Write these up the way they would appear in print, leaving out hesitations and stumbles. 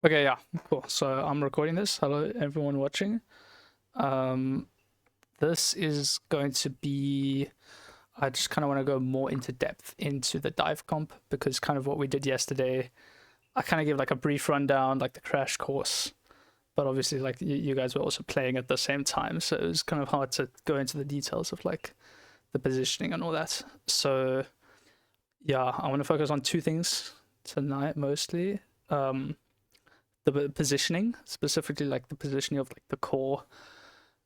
Okay, yeah, cool. So I'm recording this. Hello, everyone watching. This is going to be. I just kind of want to go more into depth into the dive comp because kind of what we did yesterday. I kind of gave like a brief rundown, like the crash course, but obviously like you guys were also playing at the same time, so it was kind of hard to go into the details of like the positioning and all that. So yeah, I want to focus on two things tonight mostly. The positioning, specifically like the positioning of like the core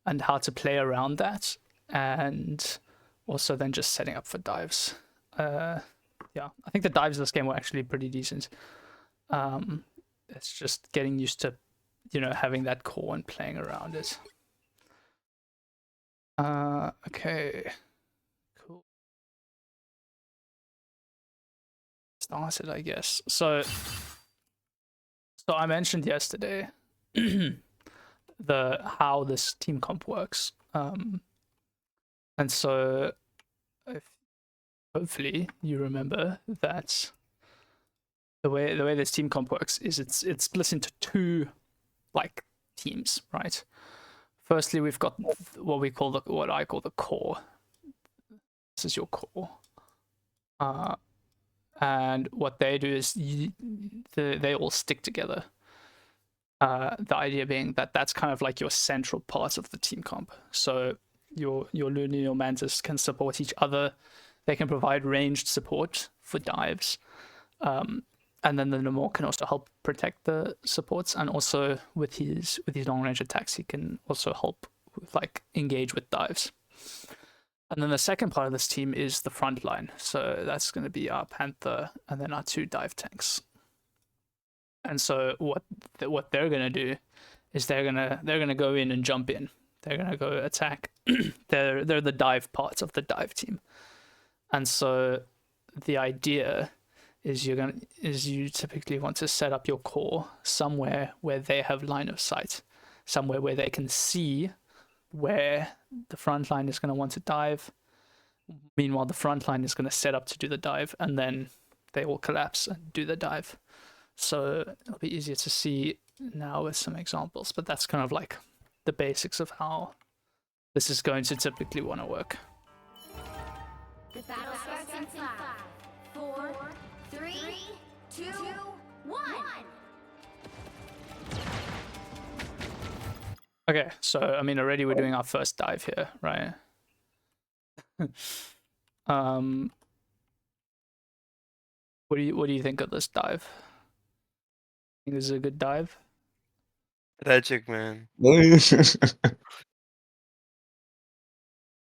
and how to play around that, and also then just setting up for dives. Yeah, I think the dives this game were actually pretty decent. It's just getting used to, having that core and playing around it. Okay, cool. Started, I guess. So I mentioned yesterday how this team comp works, and so hopefully you remember that the way this team comp works is it's split into two like teams, right? Firstly, we've got what I call the core. This is your core, and what they do is they all stick together. The idea being that that's kind of like your central part of the team comp. So your Luna and your Mantis can support each other. They can provide ranged support for dives. And then the Namor can also help protect the supports, and also with his long range attacks, he can also help with, like, engage with dives. And then the second part of this team is the front line. So that's going to be our Panther and then our two dive tanks. And so what they're gonna do is they're gonna go in and jump in. They're gonna go attack. they're the dive parts of the dive team. And so the idea is you typically want to set up your core somewhere where they have line of sight, somewhere where they can see where the front line is going to want to dive. Meanwhile, the front line is going to set up to do the dive, and then they will collapse and do the dive. So it'll be easier to see now with some examples, but that's kind of like the basics of how this is going to typically want to work. The battle starts in 5, 4, 3, 2, 1. Okay, so I mean already we're doing our first dive here, right? What do you think of this dive? Think this is a good dive? Tragic, man.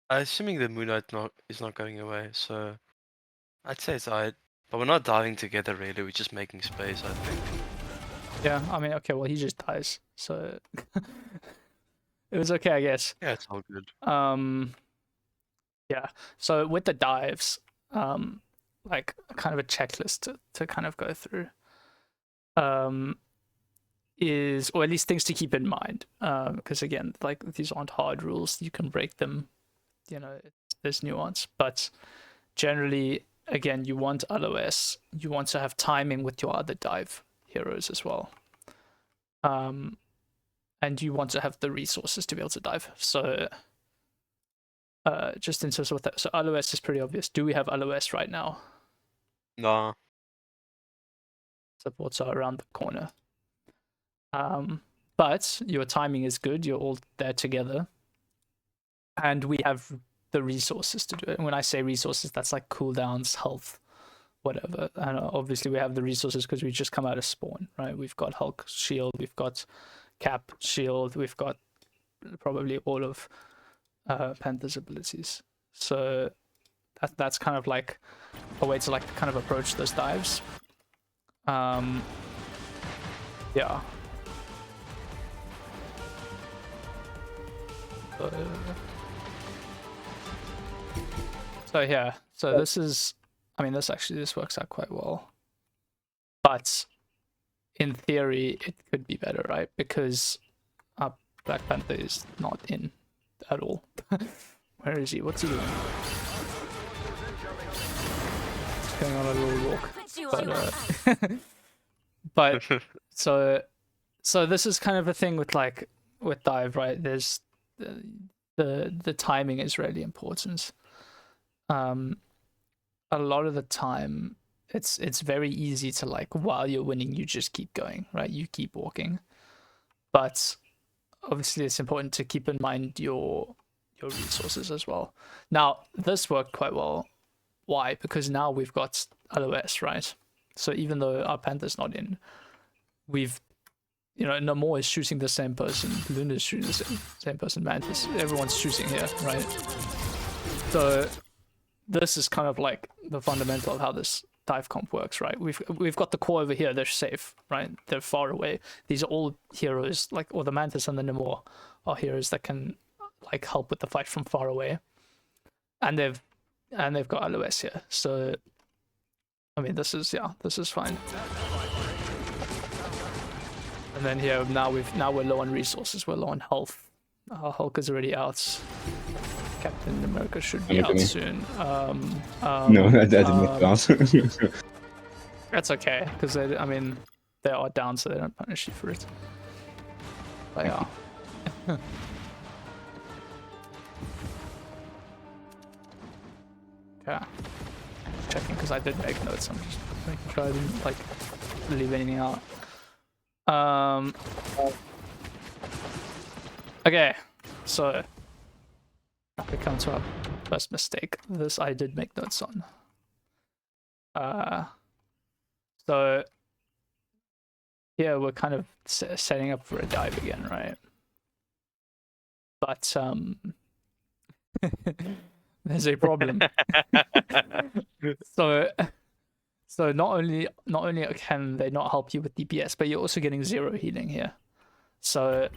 Assuming the Moonlight is not going away, so I'd say it's alright. But we're not diving together really, we're just making space, I think. Yeah, I mean, okay, well, he just dies, so it was okay, I guess. Yeah, it's all good. Yeah, so with the dives, like kind of a checklist to kind of go through, is, or at least things to keep in mind, because again, like, these aren't hard rules, you can break them, there's nuance, but generally, again, you want LOS, you want to have timing with your other dive heroes as well, and you want to have the resources to be able to dive. So just in terms of that, so LOS is pretty obvious. Do we have LOS right now? Nah. Supports are around the corner, but your timing is good, you're all there together, and we have the resources to do it. And when I say resources, that's like cooldowns, health, whatever. And obviously we have the resources because we just come out of spawn, right? We've got Hulk shield, we've got Cap shield, we've got probably all of Panther's abilities. So that's kind of like a way to like kind of approach those dives. Yeah. So yeah, so this is, I mean, this works out quite well, but in theory it could be better, right? Because Black Panther is not in at all. Where is he? What's he doing? He's going on a little walk. But so so this is kind of a thing with like with dive, right? There's the timing is really important. A lot of the time it's very easy to like while you're winning you just keep going, right? You keep walking. But obviously it's important to keep in mind your resources as well. Now, this worked quite well. Why? Because now we've got LOS, right? So even though our Panther's not in, we've Namor is shooting the same person, Luna is shooting the same person, Mantis, everyone's shooting here, right? So this is kind of like the fundamental of how this dive comp works, right? We've got the core over here, they're safe, right? They're far away. These are all heroes, like, or the Mantis and the Namor are heroes that can like help with the fight from far away. And they've got LOS here. So I mean this is fine. And then here now we're low on resources, we're low on health. Our Hulk is already out. Captain America should be out soon. No, I didn't pass. That's okay, because I mean they are down, so they don't punish you for it. They are. Okay. Checking because I did make notes. I'm just making sure I didn't like leave anything out. Okay, so we come to our first mistake. This I did make notes on. So here we're kind of setting up for a dive again, right? But there's a problem. So not only can they not help you with DPS, but you're also getting 0 healing here. So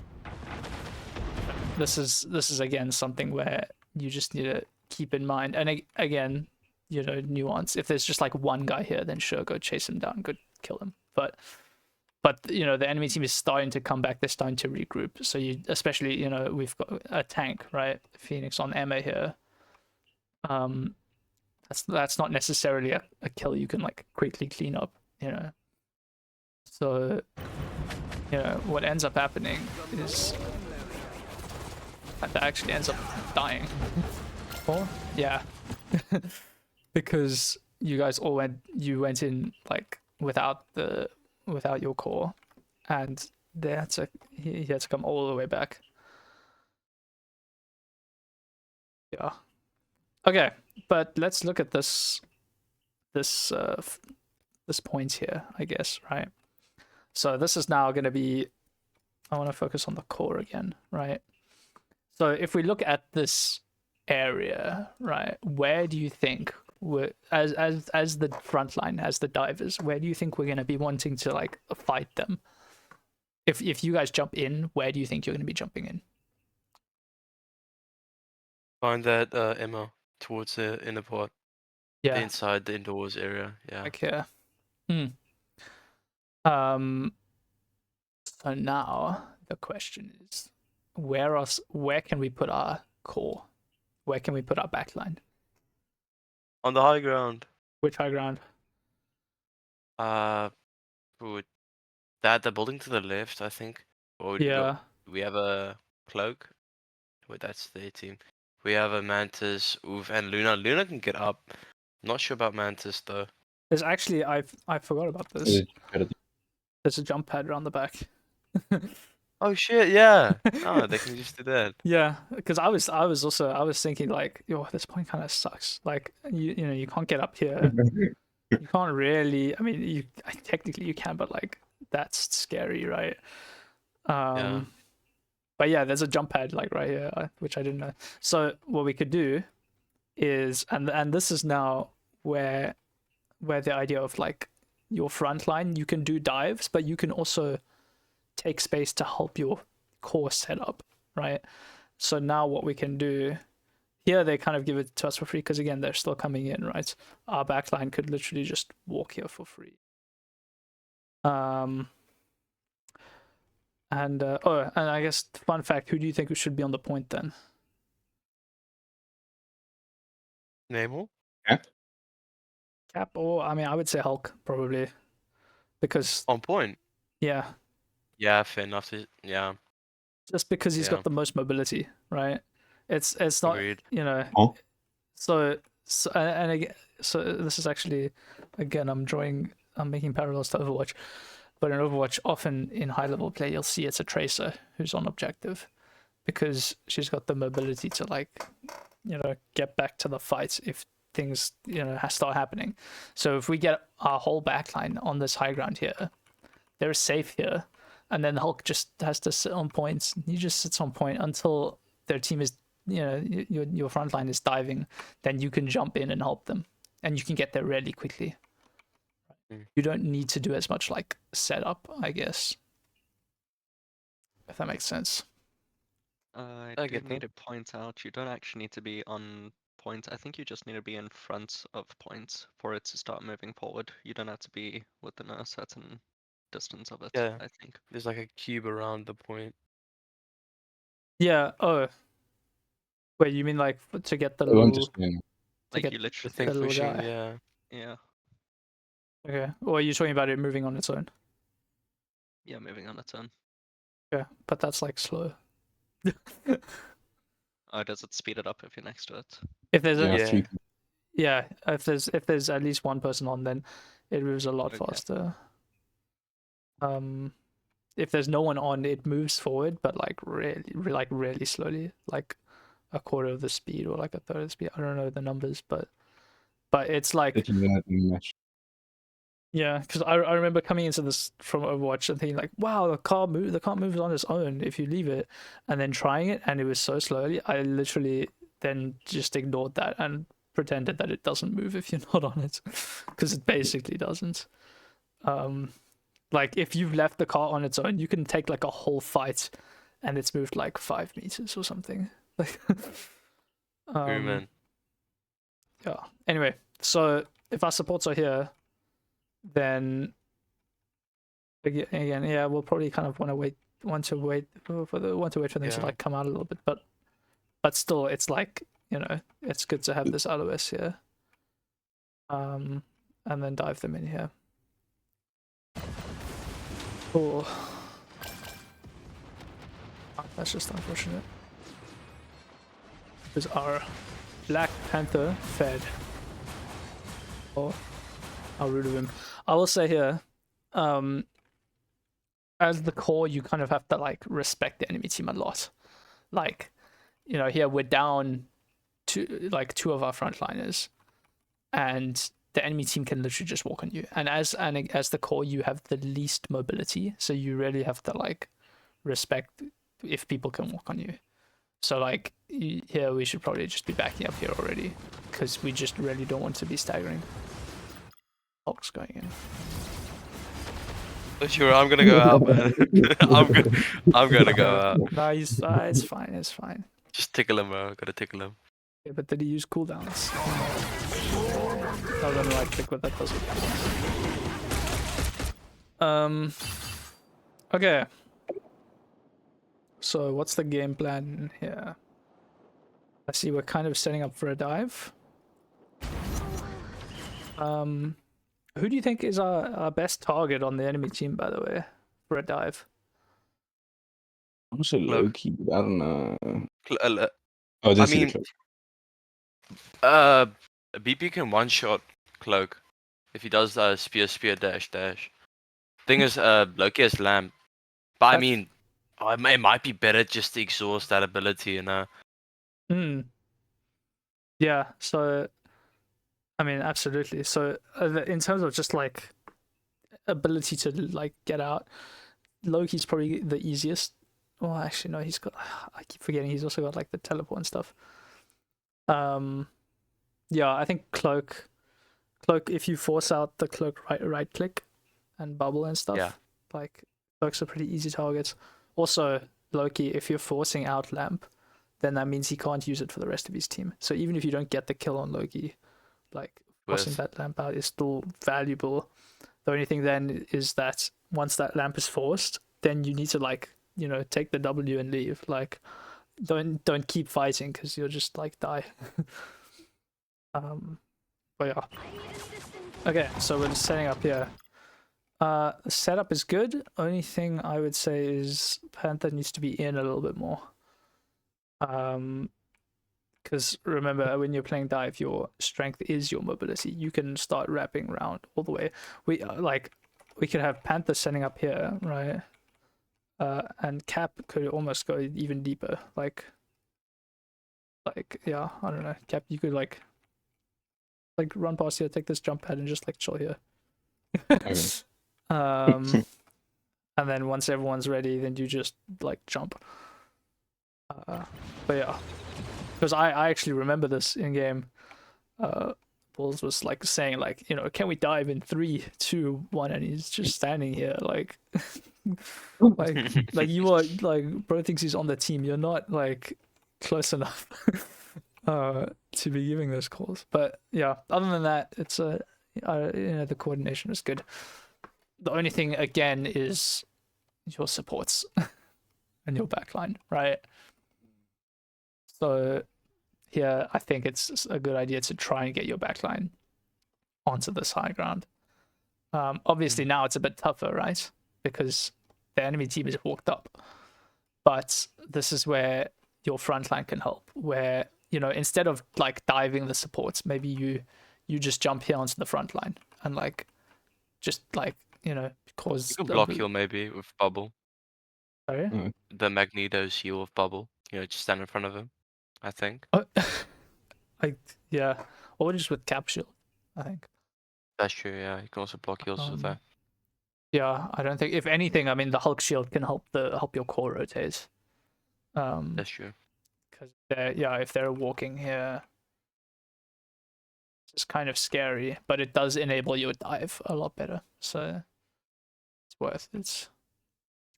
this is again something where you just need to keep in mind. And again, nuance. If there's just like one guy here, then sure, go chase him down, go kill him. But the enemy team is starting to come back. They're starting to regroup. So you, especially, we've got a tank, right? Phoenix on Emma here. That's not necessarily a kill you can like quickly clean up, So, what ends up happening is that actually ends up dying. Or yeah, because you guys all went in like without your core, and he had to come all the way back. Yeah. Okay, but let's look at this point here, I guess, right? So this is now going to be, I want to focus on the core again, right? So if we look at this area, right, where do you think as the front line, as the divers, where do you think we're going to be wanting to like fight them? If you guys jump in, where do you think you're going to be jumping in? Find that ammo towards the inner part. Yeah. Inside the indoors area. Yeah. Okay. So now the question is, where can we put our core? Where can we put our backline? On the high ground. Which high ground? The building to the left, I think. Or Yeah. we have a cloak. Wait, that's their team. We have a Mantis, Oof, and Luna. Luna can get up. Not sure about Mantis though. There's actually I forgot about this. There's a jump pad around the back. Oh shit! Yeah. Oh, they can just do that. Yeah, because I was thinking like, yo, this point kind of sucks. Like you can't get up here. You can't really. I mean, technically you can, but like that's scary, right? Yeah. But yeah, there's a jump pad like right here, which I didn't know. So what we could do is, and this is now where the idea of like your front line, you can do dives, but you can also take space to help your core setup, right? So now what we can do here, they kind of give it to us for free because again, they're still coming in, right? Our backline could literally just walk here for free. And I guess fun fact, who do you think should be on the point then? Namor? Cap, or I mean, I would say Hulk probably, because On point. yeah, Yeah, fair enough. Yeah, just because he's Yeah. got the most mobility, right? It's not, agreed. you know. Oh. So and again, so this is actually, again, I'm making parallels to Overwatch, but in Overwatch, often in high level play, you'll see it's a tracer who's on objective, because she's got the mobility to, like, you know, get back to the fight if things, you know, start happening. So if we get our whole backline on this high ground here, they're safe here, and then Hulk just has to sit on points. He just sits on point until their team is, you know, your front line is diving. Then you can jump in and help them, and you can get there really quickly. Mm. You don't need to do as much like setup, I guess, if that makes sense. I I do get need that. to point out, you don't actually need to be on point. I think you just need to be in front of points for it to start moving forward. You don't have to be within a certain distance of it, Yeah. I think. There's like a cube around the point. Yeah. Oh, wait. You mean like to get the It won't little just be. Like get you The literally, thing little pushing, guy. yeah. yeah, Okay. Or are you talking about it moving on its own? yeah, moving on its own. Yeah, but that's like slow. Oh, does it speed it up if you're next to it? If there's a, Yeah, Yeah. 3. yeah, if there's at least one person on, then it moves a lot Okay. faster. If there's no one on, it moves forward, but like really slowly, like a quarter of the speed or like a third of the speed. I don't know the numbers, but it's like, Taking that in the match. yeah, because I remember coming into this from Overwatch and thinking like, wow, the car moves on its own if you leave it, and then trying it, and it was so slowly. I literally then just ignored that and pretended that it doesn't move if you're not on it, because it basically doesn't. Like if you've left the car on its own, you can take like a whole fight, and it's moved like 5 meters or something. Like, True, man. yeah. Anyway, so if our supports are here, then again, yeah, we'll probably kind of want to wait for them to Yeah. like come out a little bit, but still, it's like, you know, it's good to have this LOS here, and then dive them in here. Oh, that's just unfortunate, because our Black Panther fed. Oh, how rude of him. I will say here, as the core, you kind of have to like respect the enemy team a lot. Like, you know, here we're down to like 2 of our frontliners, and the enemy team can literally just walk on you. And as the core, you have the least mobility, so you really have to like respect if people can walk on you. So like here, we should probably just be backing up here already, because we just really don't want to be staggering. Hulk's going in. Sure, I'm gonna go out, man. I'm gonna go out. No, it's fine. It's fine. Just tickle him, bro. Gotta tickle him. Yeah, but did he use cooldowns? Oh, then right click, but that doesn't. Okay. So what's the game plan here? I see we're kind of setting up for a dive. Who do you think is our best target on the enemy team, by the way, for a dive? I'm gonna say low key, but I don't know. Cl- Oh, I didn't I see the mean, clip. BP can one-shot Cloak if he does spear dash. Thing is, Loki has lamp, but I mean, it might be better just to exhaust that ability, you know. Yeah. So, I mean, absolutely. So, in terms of just like ability to like get out, Loki's probably the easiest. Well, actually, no, he's got. I keep forgetting he's also got like the teleport and stuff. Yeah, I think Cloak. If you force out the Cloak right click, and bubble and stuff, Yeah. like Cloaks are pretty easy targets. Also, Loki, if you're forcing out Lamp, then that means he can't use it for the rest of his team. So even if you don't get the kill on Loki, like forcing that Lamp out is still valuable. The only thing then is that once that Lamp is forced, then you need to like, you know, take the W and leave. Like, don't keep fighting, because you'll just like die. But yeah. Okay, so we're just setting up here. Setup is good. Only thing I would say is Panther needs to be in a little bit more. Because remember, when you're playing dive, your strength is your mobility. You can start wrapping around all the way. We could have Panther setting up here, right? And Cap could almost go even deeper. Like yeah, I don't know. Cap, you could like run past here, take this jump pad, and just like chill here. Okay. And then once everyone's ready, then you just like jump. But yeah, because I actually remember this in game. Bulls was like saying like, you know, can we dive in 3, 2, 1, and he's just standing here like like you are like bro thinks he's on the team. You're not like close enough to be giving those calls. But yeah, other than that, it's you know, the coordination is good. The only thing again is your supports and your backline, right? So here I think it's a good idea to try and get your backline onto this high ground. Obviously now it's a bit tougher, right? Because the enemy team is walked up. But this is where your front line can help, where, you know, instead of like diving the supports, maybe you just jump here onto the front line and like just like, you know, cause You can block heal maybe with bubble. Sorry? The Magneto's heal with bubble. You know, just stand in front of him, I think. Oh, yeah, or just with cap shield, I think. That's true, yeah. You can also block heals with that. Yeah, I don't think, if anything, I mean the Hulk shield can help your core rotate. That's true. Because if they're walking here, it's kind of scary, but it does enable your dive a lot better. So it's worth it.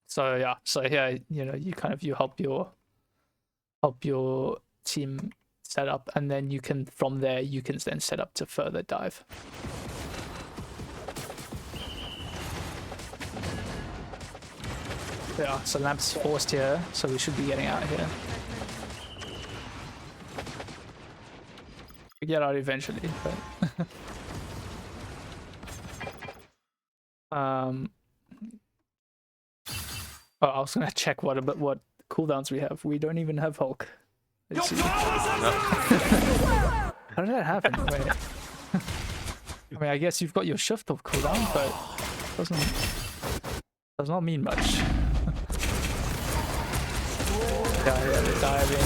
So yeah, here, you know, you help your team set up, and then you can from there you can then set up to further dive. Yeah, so Lamp's forced here, so we should be getting out here. We get out eventually, but oh, I was gonna check what cooldowns we have. We don't even have Hulk. Let's see. How did that happen? Wait. I mean, I guess you've got your shift off cooldown, but does not mean much. Yeah, we're diving.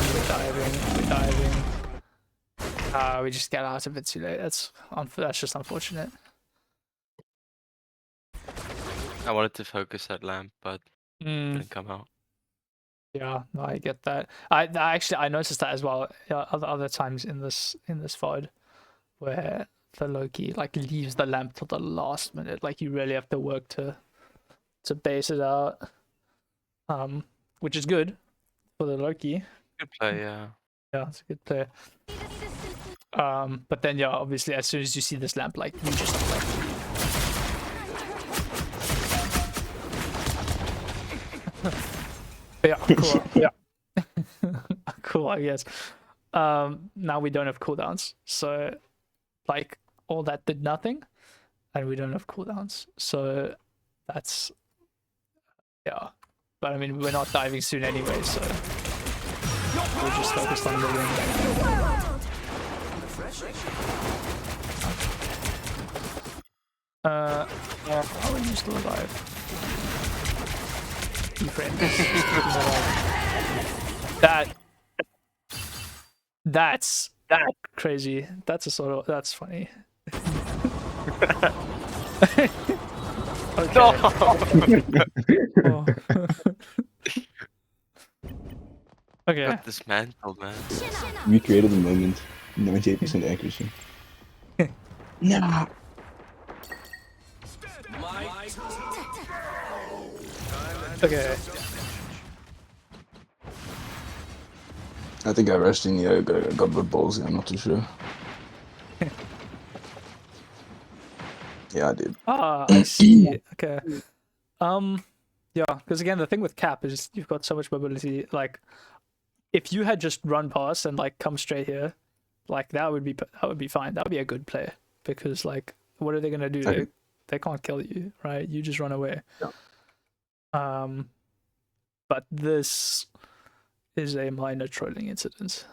We just get out of it too late. That's just unfortunate. I wanted to focus that lamp, but it didn't come out. Yeah, no, I get that. I noticed that as well. Yeah, other times in this VOD, where the Loki like leaves the lamp till the last minute. Like you really have to work to base it out. Which is good for the Loki. Good play, yeah. Yeah, it's a good play. But then yeah, obviously as soon as you see this lamp, like you just like yeah, cool. Yeah. Cool, I guess. Now we don't have cooldowns, so like all that did nothing, and we don't have cooldowns, so that's yeah. But I mean, we're not diving soon anyway, so we're just focused on living. How are you still alive? You friends. That's crazy. That's funny. Okay. No! Oh. Okay. Got dismantled, man. Recreated the moment. 98% accuracy. Nah. Okay. I think I rushed in the got the balls. I'm not too sure. Yeah, I did. Ah, I see. Okay. Yeah, because again, the thing with Cap is you've got so much mobility. Like, if you had just run past and like come straight here, like that would be fine. That would be a good play, because like, what are they gonna do? Okay. they can't kill you, right? You just run away. But this is a minor trolling incident.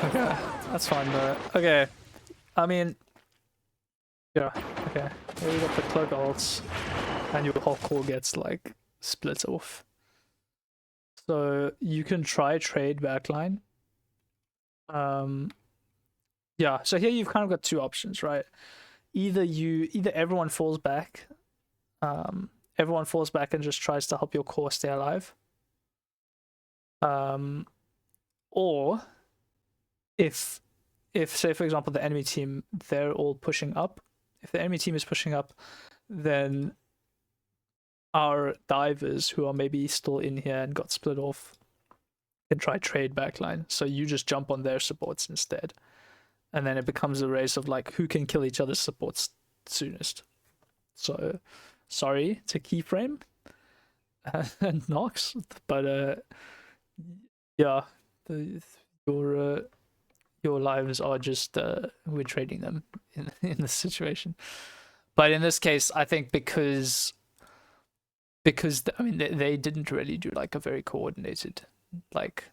Okay, that's fine though. Okay, I mean, yeah, okay. Here we got the cloak ults, and your whole core gets like split off. So you can try trade backline. Yeah, so here you've kind of got two options, right? Either everyone falls back, everyone falls back and just tries to help your core stay alive. Or if say for example the enemy team, they're all pushing up. If the enemy team is pushing up, then our divers who are maybe still in here and got split off can try trade backline. So you just jump on their supports instead. And then it becomes a race of like who can kill each other's supports soonest. So sorry to keyframe and Nox, but yeah, your lives are just we're trading them in this situation. But in this case, I think because I mean they didn't really do like a very coordinated like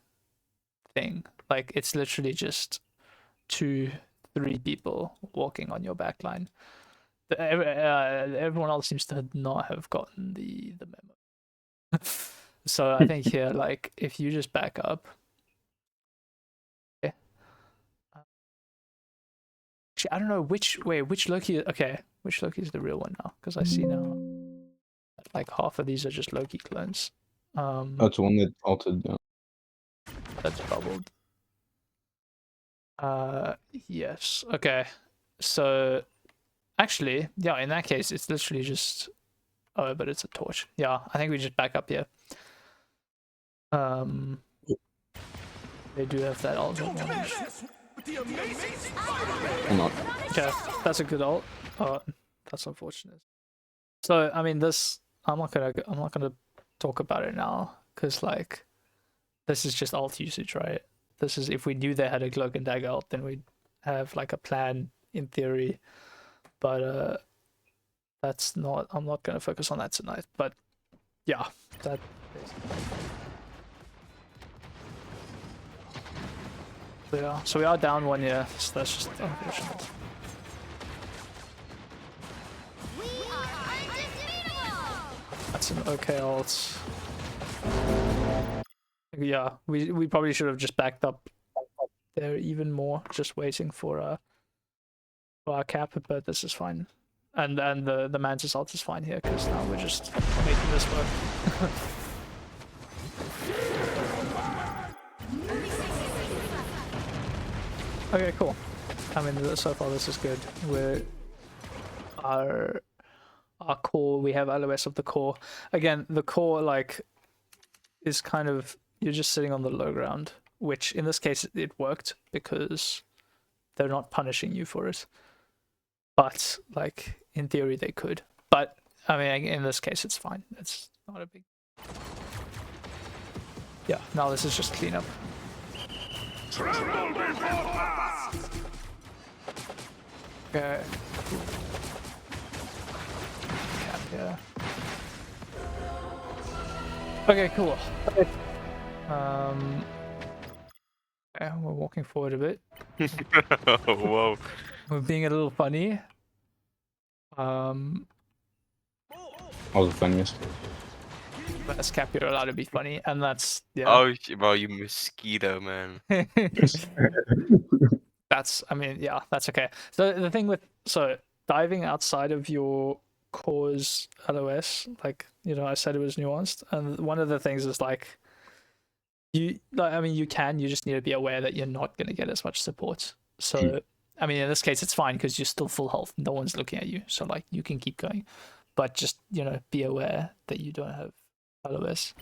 thing. Like it's literally just 2-3 people walking on your backline. Everyone else seems to not have gotten the memo. So I think here, like, if you just back up. Okay. Actually, I don't know which Loki. Okay, which Loki is the real one now? Because I see now, like half of these are just Loki clones. That's one that altered. That's bubbled. Yes. Okay. So, actually, yeah. In that case, it's literally just. Oh, but it's a torch. Yeah, I think we just back up here. They do have that ult advantage. Not. Okay, that's a good ult. Oh, that's unfortunate. So I mean, this I'm not gonna talk about it now because like this is just ult usage, right? This is if we knew they had a cloak and dagger ult, then we'd have like a plan in theory. But that's not. I'm not gonna focus on that tonight. But yeah, that. Yeah, so we are down 1 year, so that's just unfortunate. That's an okay ult. Yeah, we probably should have just backed up there even more, just waiting for our cap, but this is fine. And the Mantis ult is fine here, because now we're just making this work. Okay, cool. I mean, so far this is good. We're our core. We have LOS of the core. Again, the core like is kind of you're just sitting on the low ground, which in this case it worked because they're not punishing you for it. But like in theory they could. But I mean, in this case it's fine. It's not a big. Yeah. Now this is just cleanup. Okay. Cap here. Okay, cool. Yeah, we're walking forward a bit. Whoa. We're being a little funny. I was the funniest. As Cap, you're allowed to be funny, and that's yeah. Oh, bro, you mosquito, man. That's, I mean, yeah, that's okay. So the thing with diving outside of your core's LOS, like I said, it was nuanced, and one of the things is like you just need to be aware that you're not going to get as much support. So I mean, in this case, it's fine because you're still full health. No one's looking at you, so like you can keep going, but just be aware that you don't have LOS.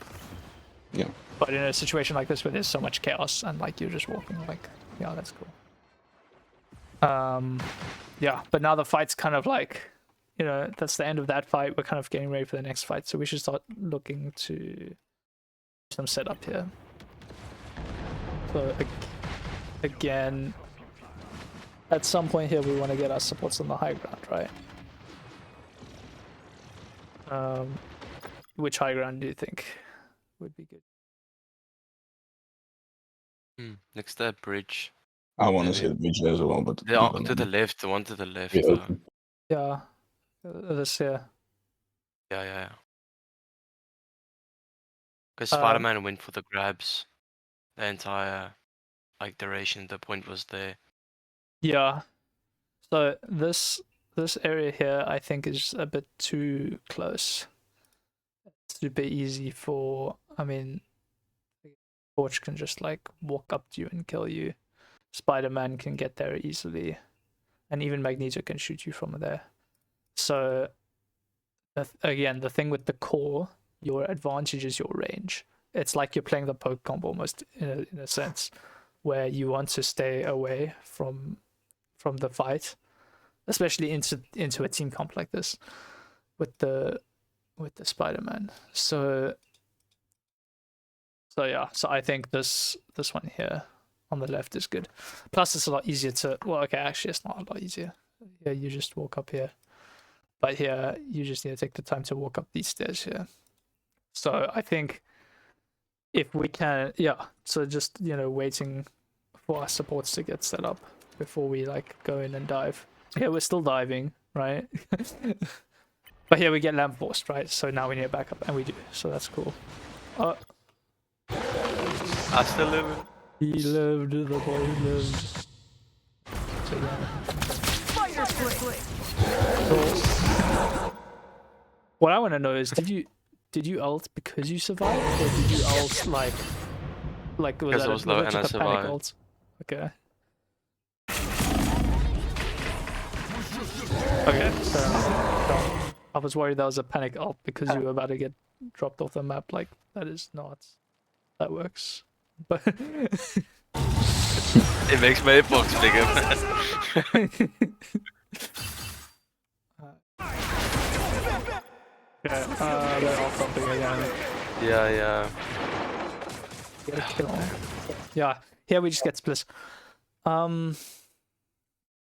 Yeah. But in a situation like this where there's so much chaos and like you're just walking, like yeah, that's cool. Yeah, but now the fight's kind of like, that's the end of that fight. We're kind of getting ready for the next fight, so we should start looking to some setup here. So again, at some point here we want to get our supports on the high ground, right? Which high ground do you think would be good? Next to that bridge. I want to Maybe. say the bridge as well, but The I one don't to the know. left, the one to the left. Yeah, okay. Yeah, this here. Yeah. Because Uh, Spider-Man went for the grabs the entire like duration. The point was there. Yeah. So this area here, I think, is a bit too close. Super easy for. I mean, Torch can just like walk up to you and kill you. Spider-Man can get there easily, and even Magneto can shoot you from there. So again, the thing with the core, your advantage is your range. It's like you're playing the poke comp almost in a sense, where you want to stay away from the fight, especially into a team comp like this with the Spider-Man. So yeah, so I think this one here on the left is good. Plus it's a lot easier to, well, okay, actually it's not a lot easier. Yeah, you just walk up here. But here you just need to take the time to walk up these stairs here. So I think if we can, yeah, so just, you know, waiting for our supports to get set up before we like go in and dive. Yeah, we're still diving, right? But here we get lamp forced, right? So now we need a backup, and we do, so that's cool. I still live. He lived, the boy lived. So yeah. So, what I want to know is, did you ult because you survived, or did you ult like was Because that, I was low and I just a panic survived. ult? Okay. Okay, so I was worried that was a panic ult because you were about to get dropped off the map. Like, that is not. That works. But It makes my hitbox bigger, man. yeah, they're all something again. Yeah. Get a kill. Yeah, here we just get splits.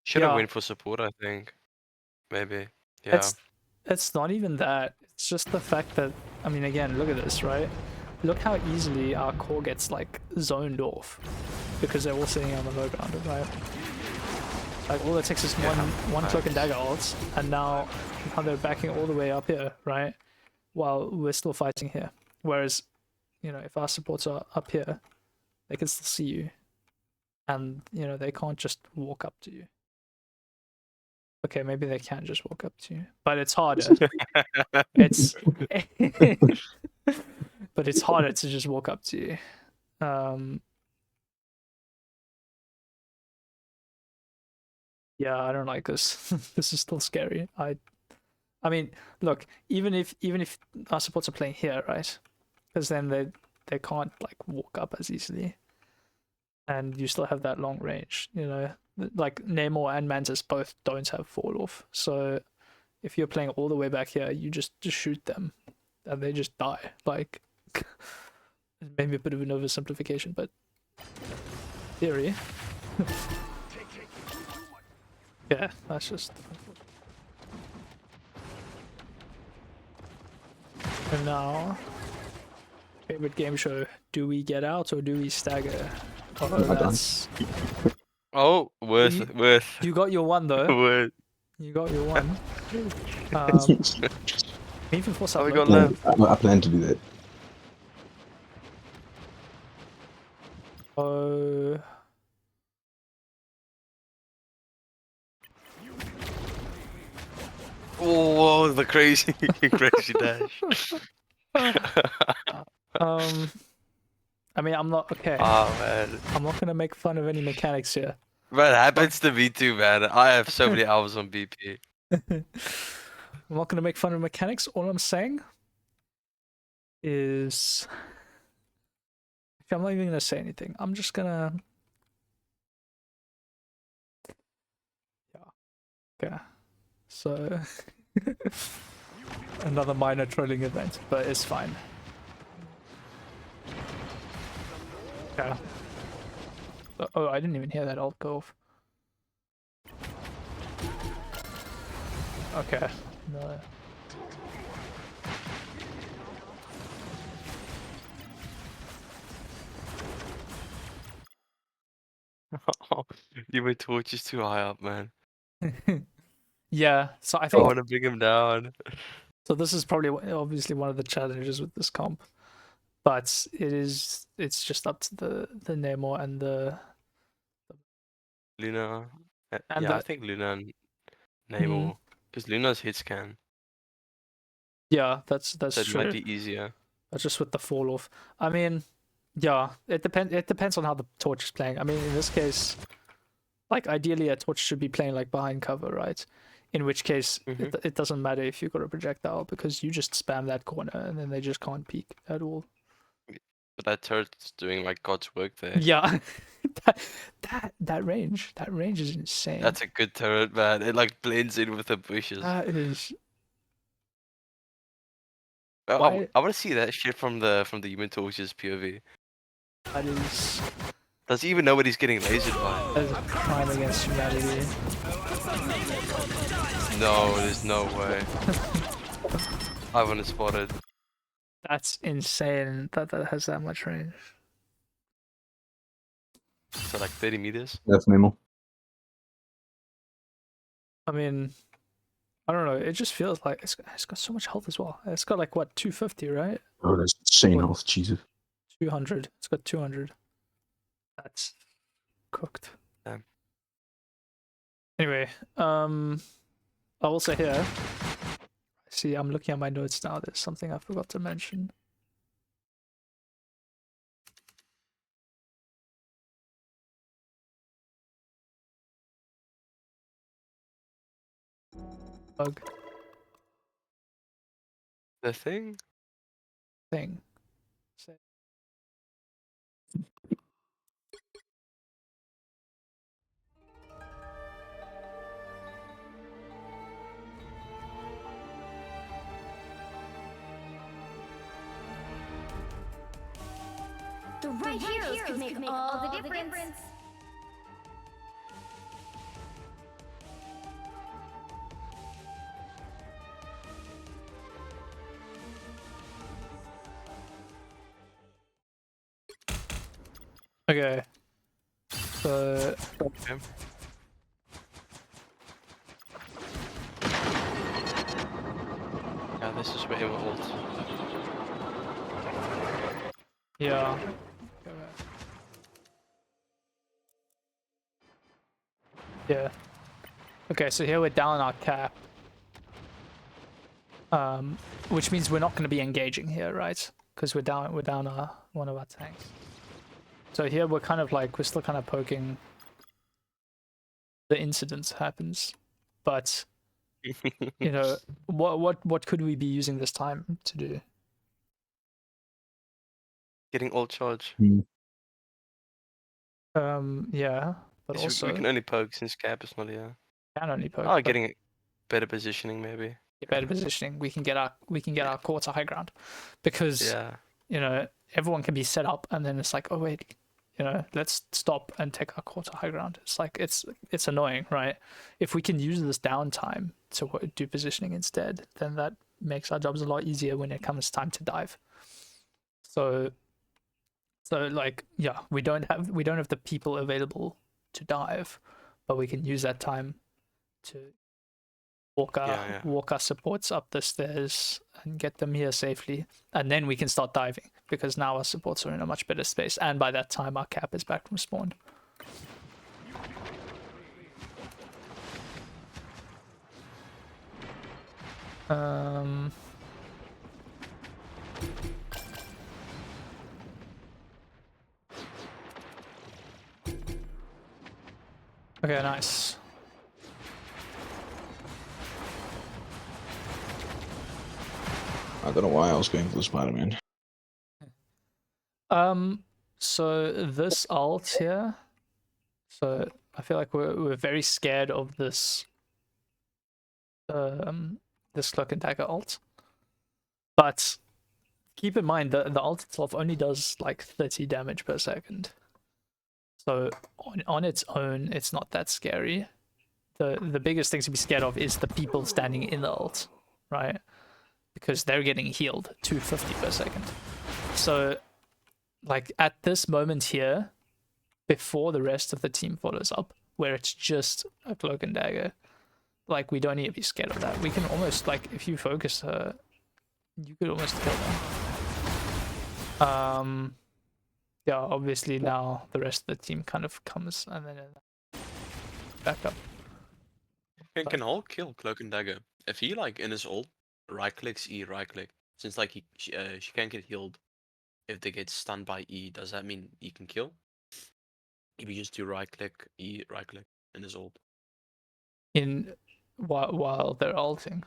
Should have Yeah. went for support, I think. Maybe. Yeah. It's not even that. It's just the fact that, I mean, again, look at this, right? Look how easily our core gets like zoned off because they're all sitting on the low ground, right? Like, all it takes is one cloak and dagger ults, and now they're backing all the way up here, right? While we're still fighting here. Whereas, you know, if our supports are up here, they can still see you, and you know they can't just walk up to you. Okay, maybe they can just walk up to you, but it's harder. It's but it's harder to just walk up to you. Yeah, I don't like this. This is still scary. I mean, look, even if our supports are playing here, right? Because then they can't like walk up as easily, and you still have that long range. You know, like Namor and Mantis both don't have fall off. So if you're playing all the way back here, you just shoot them, and they just die. Like, maybe a bit of an oversimplification, but theory. Yeah, that's just. And now, favorite game show: do we get out or do we stagger? Oh, that's. Oh, worth. You got your one though. Worth. You got your one. Even for Oh, some. we got Yeah, left. I plan to do that. Oh. Oh, the crazy, crazy dash. I mean, I'm not okay. Oh man, I'm not gonna make fun of any mechanics here. man, it happens to me too, man. I have so many hours on BP. I'm not gonna make fun of mechanics. All I'm saying is, I'm not even gonna say anything. I'm just gonna. Yeah. Okay. So another minor trolling event, but it's fine. Yeah. Oh, I didn't even hear that ult go off. Okay. No. Your torch is too high up, man. Yeah. So I I think want to bring him down. so. This is probably obviously one of the challenges with this comp, but it's just up to the Namor and Luna. and Yeah, I the think Luna and Hmm. Namor. Because Luna's hit scan. Yeah, that's So it might true. be easier. But just with the fall off, I mean, yeah, it depends on how the torch is playing. I mean, in this case, like ideally a torch should be playing like behind cover, right? In which case, Mhm. it doesn't matter if you've got a projectile because you just spam that corner and then they just can't peek at all. But that turret's doing like God's work there. Yeah, that range is insane. That's a good turret, man. It like blends in with the bushes. That is I why want to see that shit from the Human Torch's POV. that is Does he even know what he's getting lasered by? that is a crime against humanity. No, there's no way. I haven't spotted. That's insane that has that much range. So like 30 meters. That's Nemo. I mean, I don't know. It just feels like it's got so much health as well. It's got like what 250, right? Oh, that's insane What? health, Jesus. 200. It's got 200. That's cooked. Damn. Anyway, I will say here. See, I'm looking at my notes now. There's something I forgot to mention. Bug The thing? thing. The right heroes could make all the difference. Okay. So Okay. Yeah, this is where he will ult. yeah. Yeah. Okay, so here we're down our cap. Which means we're not going to be engaging here, right? Because we're down our one of our tanks. So here we're kind of like we're still kind of poking. The incident happens, but you know what could we be using this time to do? Getting ult charge. Yeah, but We also can only poke since cap is not here. can only poke. Oh, but getting better positioning maybe. better positioning. We can get our core to high ground, because Yeah. you know everyone can be set up, and then it's like, oh wait, you know, let's stop and take our core to high ground. It's like it's annoying, right? If we can use this downtime to do positioning instead, then that makes our jobs a lot easier when it comes time to dive. So like yeah, we don't have the people available to dive, but we can use that time to walk our supports up the stairs and get them here safely, and then we can start diving because now our supports are in a much better space, and by that time our cap is back from spawn. Okay, nice. I don't know why I was going for the Spider-Man. So this ult here, so I feel like we're very scared of this this cloak and dagger ult, but keep in mind that the ult itself only does like 30 damage per second, so on its own it's not that scary. the biggest thing to be scared of is the people standing in the ult, right? Because they're getting healed 250 per second. So, like, at this moment here, before the rest of the team follows up, where it's just a cloak and dagger, like, we don't need to be scared of that. We can almost, like, if you focus her, you could almost kill them. Yeah, obviously now the rest of the team kind of comes and then back up. Can Hulk kill Cloak and Dagger? If he, like, in his ult, right-clicks E, right-click, since, like, she can't get healed if they get stunned by E, does that mean he can kill? If you just do right-click, E, right-click in his ult. While they're ulting.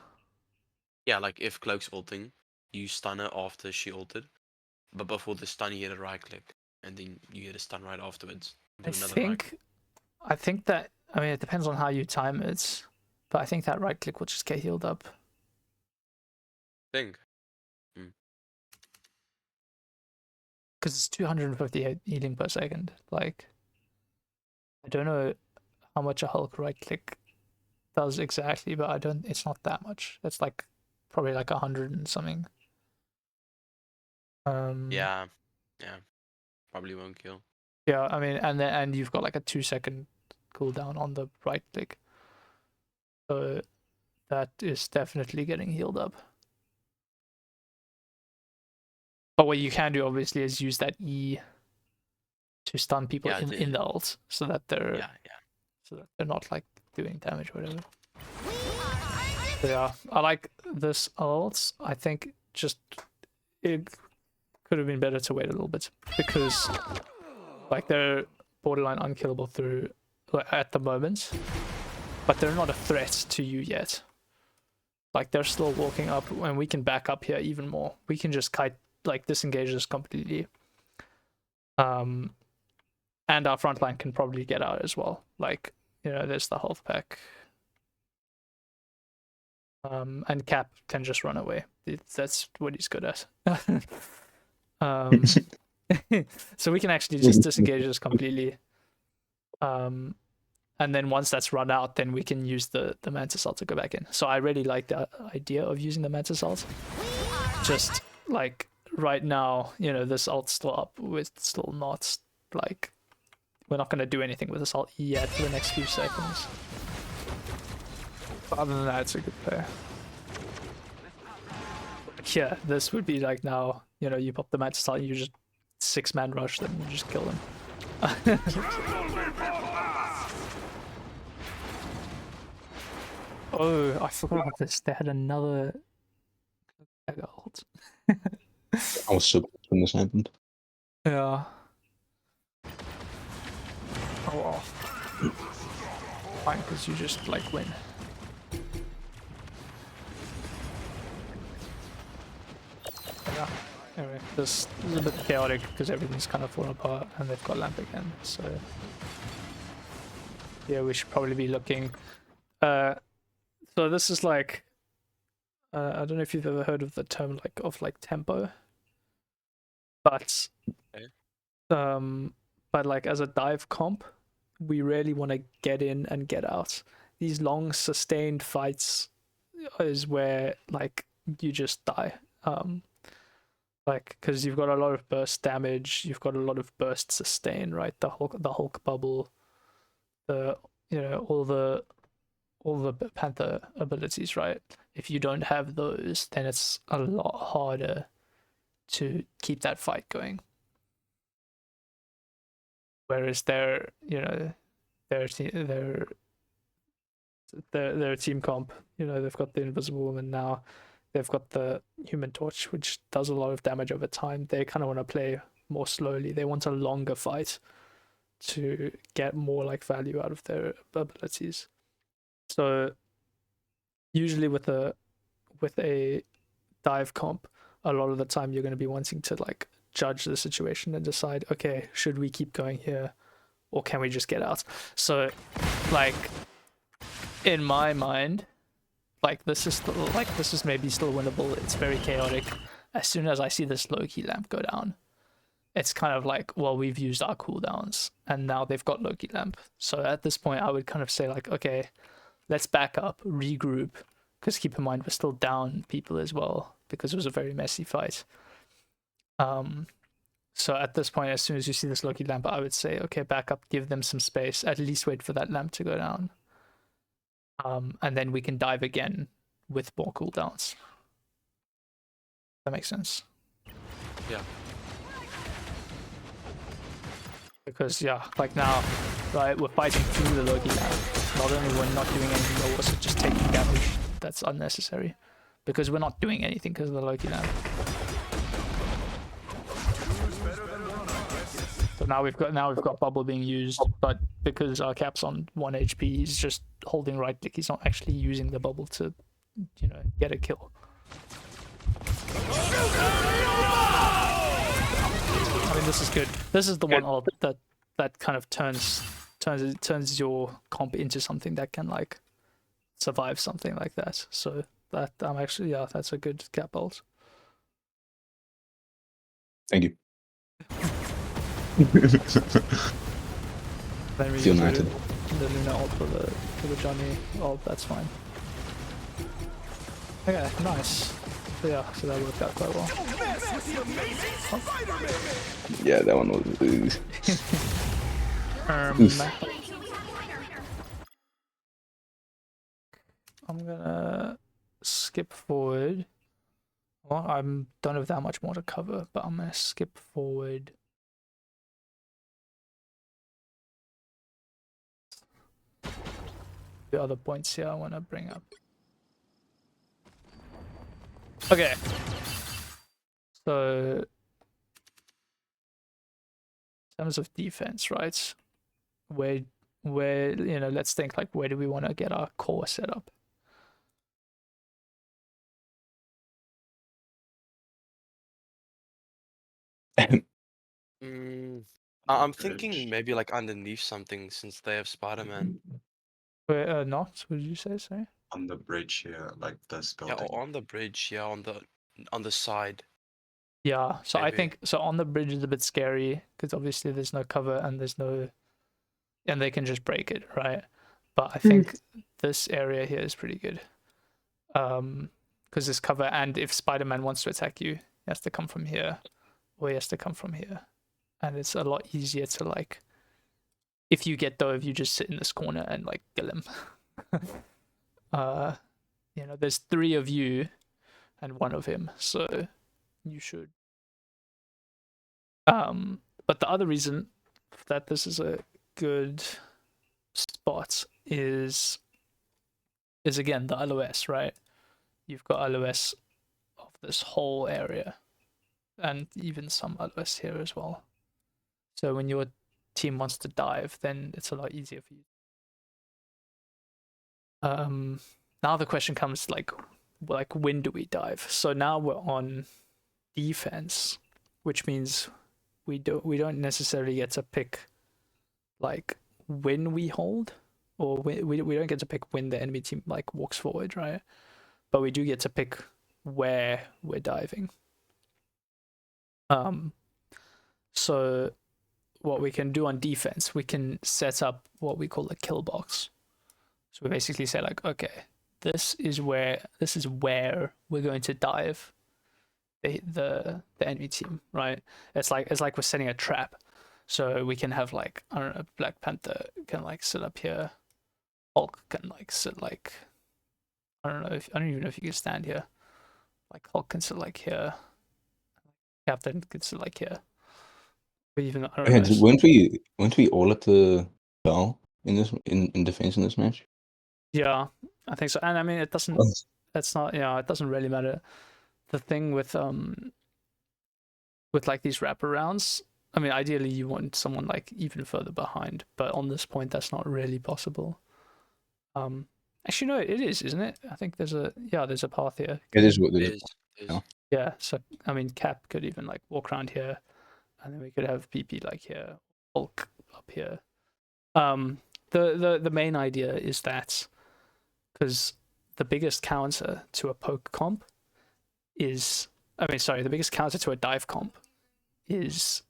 Yeah, like, if Cloak's ulting, you stun her after she ulted, but before the stun you get a right-click, and then you get a stun right afterwards. Do another right-click. I think that, I mean, it depends on how you time it, but I think that right click will just get healed up. Think. Because it's 258 healing per second. Like, I don't know how much a Hulk right click does exactly, but it's not that much. It's like probably like 100 and something. Yeah. Probably won't kill. Yeah, I mean, and you've got like a 2-second cooldown on the right click. So that is definitely getting healed up. But what you can do obviously is use that E to stun people in the ult so that they're not like doing damage or whatever. So yeah, I like this ult. I think just it could have been better to wait a little bit because like they're borderline unkillable through at the moment, but they're not a threat to you yet. Like they're still walking up, and we can back up here even more. We can just disengage this completely. And our front line can probably get out as well. Like, you know, there's the health pack. And Cap can just run away. That's what he's good at. So we can actually just disengage this completely. And then once that's run out, then we can use the Mantis ult to go back in. So I really like the idea of using the Mantis ult. Just like right now, you know, this ult's still up. We're still not like, we're not going to do anything with this ult yet for the next few seconds. But other than that, it's a good player. Yeah, this would be like now, you know, you pop the Mantis ult, you just 6-man rush them, you just kill them. Oh, I forgot about this. They had another ult. I was so when this happened. Yeah. Oh well. Fine, because you just like win. Yeah. Anyway, this is a bit chaotic because everything's kind of fallen apart and they've got lamp again. So yeah, we should probably be looking. So this is like, I don't know if you've ever heard of the term like tempo, but but like as a dive comp, we really want to get in and get out. These long sustained fights is where like you just die. Like because you've got a lot of burst damage, you've got a lot of burst sustain, right? The Hulk bubble, all the Panther abilities, right? If you don't have those, then it's a lot harder to keep that fight going. Whereas their team comp, you know, they've got the Invisible Woman now, they've got the Human Torch, which does a lot of damage over time. They kind of want to play more slowly. They want a longer fight to get more like value out of their abilities. So usually with a dive comp, a lot of the time you're going to be wanting to like judge the situation and decide, okay, should we keep going here or can we just get out? So like in my mind, like this is maybe still winnable. It's very chaotic. As soon as I see this Loki lamp go down, it's kind of like, well, we've used our cooldowns and now they've got Loki lamp. So at this point I would kind of say like, okay, let's back up, regroup, because keep in mind we're still down people as well because it was a very messy fight. So at this point, as soon as you see this Loki lamp, I would say, okay, back up, give them some space, at least wait for that lamp to go down. And then we can dive again with more cooldowns. That makes sense. Yeah. Because yeah, like now, right, we're fighting through the Loki lamp. Not only we're not doing anything, but we're also just taking damage that's unnecessary. Because we're not doing anything because of the Loki lamp. So now we've got bubble being used, but because our cap's on 1 HP, he's just holding right click. He's not actually using the bubble to, you know, get a kill. I mean, this is good. This is the one ult that kind of turns your comp into something that can like survive something like that. So that I'm actually, yeah, that's a good cap ult. Thank you. Then we Feel use knighted. the Luna ult for the Johnny ult. That's fine. Okay, nice. So yeah, so that worked out quite well. Yeah, that one was. I'm gonna skip forward. Well, I don't have that much more to cover, but I'm gonna skip forward. The other points here I want to bring up. Okay. So, in terms of defense, right? Where you know, let's think like where do we want to get our core set up? I'm thinking maybe like underneath something since they have Spider-Man. Where not? What did you say? Sorry. On the bridge here, like this Yeah, building. or on the bridge. Yeah, on the side. Yeah. So I Maybe. think so. On the bridge is a bit scary because obviously there's no cover and there's no, and they can just break it, right? But I think this area here is pretty good. Because there's cover, and if Spider-Man wants to attack you, he has to come from here, or he has to come from here, and it's a lot easier to like. If you get though, if you just sit in this corner and like kill him, you know, there's 3 of you, and 1 of him, so you should. But the other reason that this is a good spot is again the LOS, right? You've got LOS of this whole area, and even some LOS here as well. So when your team wants to dive, then it's a lot easier for you. Now the question comes like when do we dive? So now we're on defense, which means we don't necessarily get to pick like when we hold, or we don't get to pick when the enemy team like walks forward, right? But we do get to pick where we're diving. So what we can do on defense, we can set up what we call a kill box. So we basically say like, okay, this is where we're going to dive the enemy team, right? It's like we're setting a trap. So we can have like, I don't know, Black Panther can like sit up here, Hulk can like sit like, I don't even know if you can stand here. Like Hulk can sit like here, Captain can sit like here. Or even I don't know. Weren't we all at the bell in this in defense in this match? Yeah, I think so. And I mean, it doesn't. That's not. Yeah, it doesn't really matter. The thing with like these wraparounds, I mean, ideally you want someone like even further behind, but on this point, that's not really possible. Actually, no, it is, isn't it? I think there's a path here. It is what It it is. Yeah. Yeah, so I mean, Cap could even like walk around here, and then we could have PP like here, Hulk up here. The main idea is that because the biggest counter to a poke comp is, the biggest counter to a dive comp is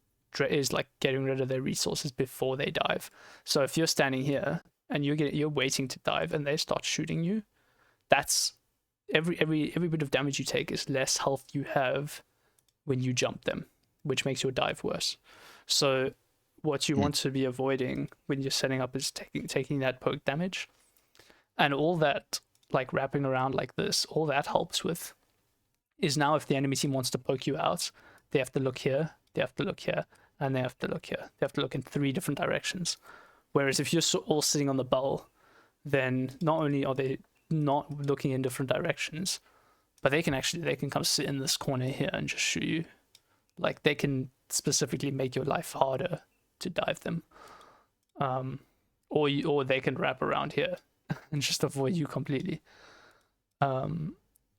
like getting rid of their resources before they dive. So if you're standing here and you're waiting to dive, and they start shooting you, that's every bit of damage you take is less health you have when you jump them, which makes your dive worse. So what you want to be avoiding when you're setting up is taking that poke damage, and all that like wrapping around like this, all that helps with is now if the enemy team wants to poke you out, they have to look here, they have to look here, and they have to look here. They have to look in 3 different directions. Whereas if you're all sitting on the bell, then not only are they not looking in different directions, but they can come sit in this corner here and just shoot you. Like they can specifically make your life harder to dive them, or they can wrap around here and just avoid you completely.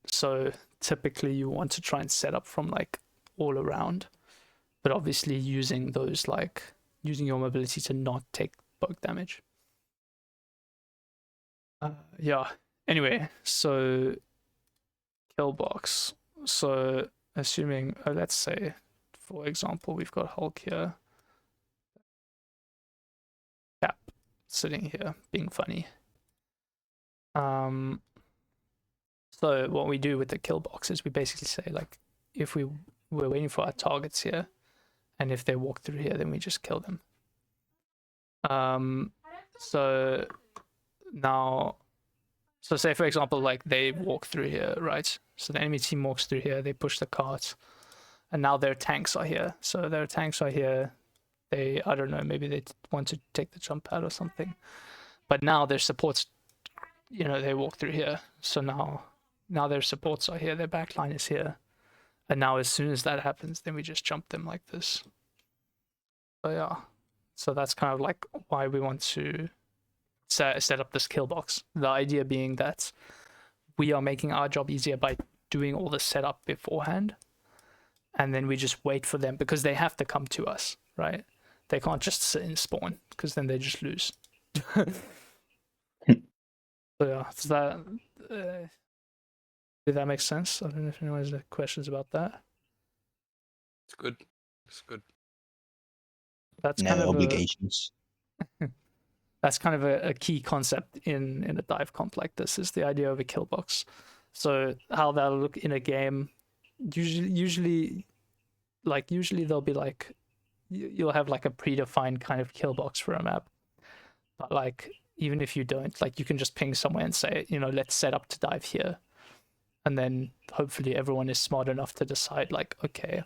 So typically you want to try and set up from like all around, but obviously using your mobility to not take poke damage. Yeah. Anyway, so kill box. So assuming, let's say, for example, we've got Hulk here, Cap sitting here being funny. So what we do with the kill box is we basically say like, if we're waiting for our targets here, and if they walk through here, then we just kill them. So now, so say for example, like they walk through here, right? So the enemy team walks through here, they push the cart, and now their tanks are here. So their tanks are here. They, I don't know, maybe they want to take the jump pad or something. But now their supports, they walk through here. So now their supports are here, their backline is here. And now as soon as that happens, then we just jump them like this. So yeah. So that's kind of like why we want to set up this kill box. The idea being that we are making our job easier by doing all the setup beforehand, and then we just wait for them because they have to come to us, right? They can't just sit in spawn because then they just lose. So yeah, does that did that make sense? I don't know if anyone has any questions about that. It's good. It's good. That's No kind of obligations. that's kind of a key concept in a dive comp like this, is the idea of a kill box. So how that'll look in a game, usually they'll be like, you'll have like a predefined kind of kill box for a map, but like even if you don't, like you can just ping somewhere and say, let's set up to dive here, and then hopefully everyone is smart enough to decide like, okay,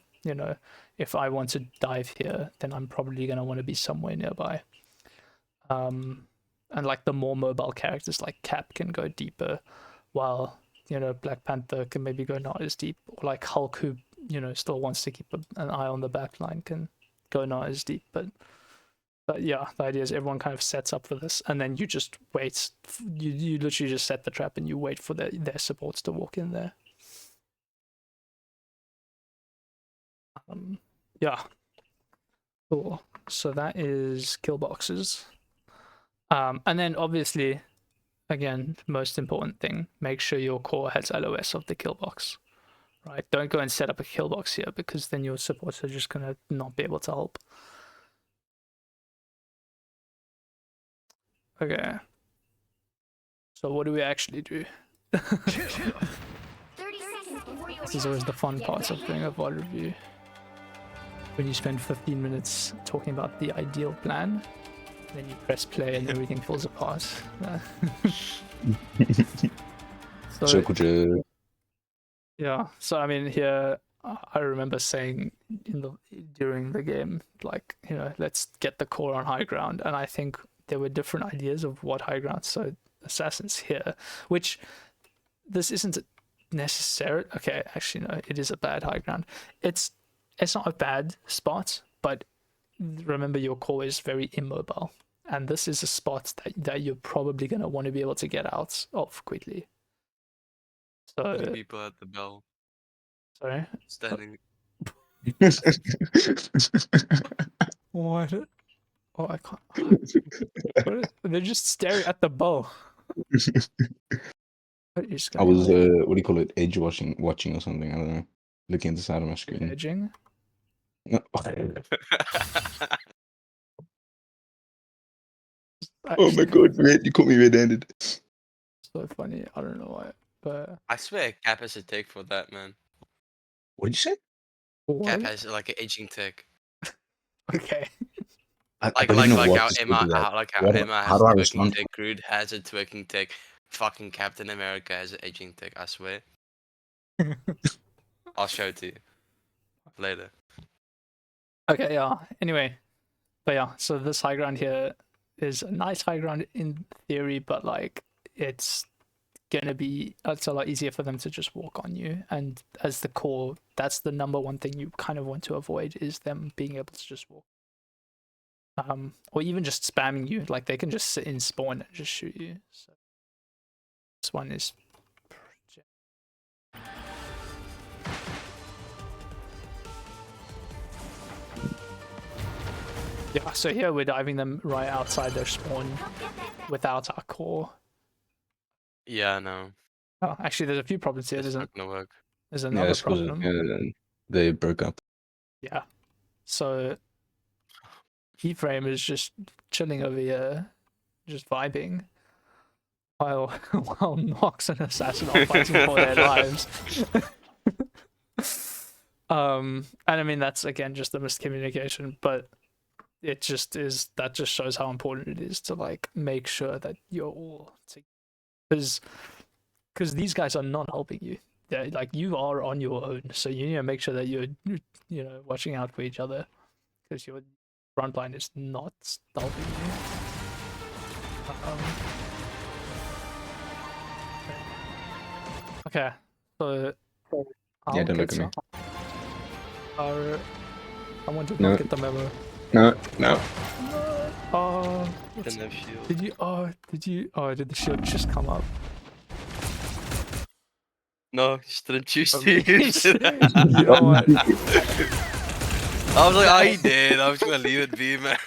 if I want to dive here, then I'm probably going to want to be somewhere nearby. And like the more mobile characters like Cap can go deeper, while Black Panther can maybe go not as deep, or like Hulk, who still wants to keep an eye on the backline, can go not as deep. But yeah, the idea is everyone kind of sets up for this, and then you just wait. You literally just set the trap and you wait for their supports to walk in there. Yeah, cool. So that is kill boxes. And then obviously, again, most important thing, make sure your core has LOS of the kill box, right? Don't go and set up a kill box here, because then your supports are just gonna not be able to help. Okay. So what do we actually do? 30 seconds before you This is always the fun part of doing a VOD review. When you spend 15 minutes talking about the ideal plan, then you press play and everything falls apart. So could you? Yeah, so I mean here, I remember saying during the game, like, let's get the core on high ground, and I think there were different ideas of what high ground. So assassins here, which this isn't necessary. Okay, actually no, it is a bad high ground. It's not a bad spot, but remember your core is very immobile, and this is a spot that you're probably going to want to be able to get out of quickly. So Many people at the bell sorry, standing. what? Oh, I can't. They're just staring at the bow. I was what do you call it? Edge watching or something. I don't know. Looking at the side of my screen. edging. No. Oh my god, man, you caught me red-handed. So funny. I don't know why, but I swear, Cap has a tech for that, man. What did you say? Cap what? has like an edging tech. Okay. I Like don't even know like what how to say Emma to that. how Emma How has do a I twerking respond? tech, Groot has a twerking tech, fucking Captain America has an edging tech, I swear. I'll show it to you later. Okay, yeah. Anyway, but yeah, so this high ground here is a nice high ground in theory, but like it's a lot easier for them to just walk on you. And as the core, that's the number one thing you kind of want to avoid is them being able to just walk. Or even just spamming you. Like they can just sit in spawn and just shoot you. So this one is yeah, so here we're diving them right outside their spawn without our core. Yeah, no. Oh, actually, there's a few problems here. It's not gonna work. There's Yeah, another it's because problem. they broke up. Yeah. So E-Frame is just chilling over here, just vibing, while while Nox and Assassin are fighting for their lives. And I mean that's again just a miscommunication, but it just is that just shows how important it is to like make sure that you're all together. Because these guys are not helping you. They're, like you are on your own, so you need to make sure that you're watching out for each other because your front line is not helping you. Okay, so Yeah, don't look at me. Someone did No. not get the memo. No. Oh, Didn't have shield. did the shield just come up? No, just didn't choose Oh, to use it. you know what? I was like, he did. I was gonna leave it be, man.